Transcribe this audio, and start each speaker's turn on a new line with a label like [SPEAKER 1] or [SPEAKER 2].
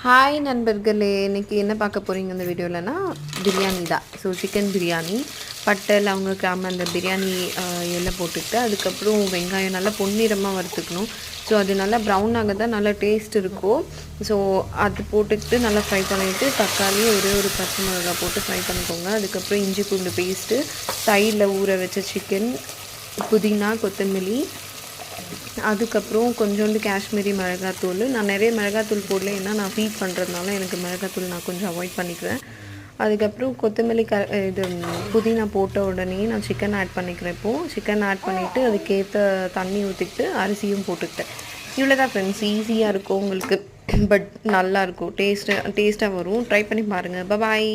[SPEAKER 1] Hi நண்பர்களே, இன்றைக்கி என்ன பார்க்க போகிறீங்க இந்த வீடியோவில்னா பிரியாணி தான். ஸோ சிக்கன் பிரியாணி, பட்டை லவங்க கிராம்பு அந்த பிரியாணி எல்லாம் போட்டுக்கிட்டு அதுக்கப்புறம் வெங்காயம் நல்லா பொன்னிறமாக வறுத்துக்கணும். ஸோ அது நல்லா ப்ரௌன் ஆக தான் நல்லா டேஸ்ட் இருக்கும். ஸோ அது போட்டுக்கிட்டு நல்லா ஃப்ரை பண்ணிவிட்டு தக்காளி ஒரே ஒரு பச்சை மிளகாய் போட்டு ஃப்ரை பண்ணிக்கோங்க. அதுக்கப்புறம் இஞ்சி பூண்டு பேஸ்ட்டு, சைடில் ஊற வச்ச சிக்கன், புதினா கொத்தமல்லி, அதுக்கப்புறம் கொஞ்சோண்டு காஷ்மீரி மிளகாத்தூள். நான் நிறைய மிளகாத்தூள் போடல, ஏன்னா நான் ஃபீட் பண்ணுறதுனால எனக்கு மிளகாத்தூள் நான் கொஞ்சம் அவாய்ட் பண்ணிக்கிறேன். அதுக்கப்புறம் கொத்தமல்லி இது புதினா போட்ட உடனே நான் சிக்கன் ஆட் பண்ணிக்கிறேன். இப்போது சிக்கன் ஆட் பண்ணிவிட்டு அதுக்கேற்ற தண்ணி ஊற்றிக்கிட்டு அரிசியும் போட்டுக்கிட்டேன். இவ்வளோ தான் ஃப்ரெண்ட்ஸ், ஈஸியாக இருக்கும் உங்களுக்கு. பட் நல்லாயிருக்கும், டேஸ்ட்டாக வரும். ட்ரை பண்ணி பாருங்கள். பாய்.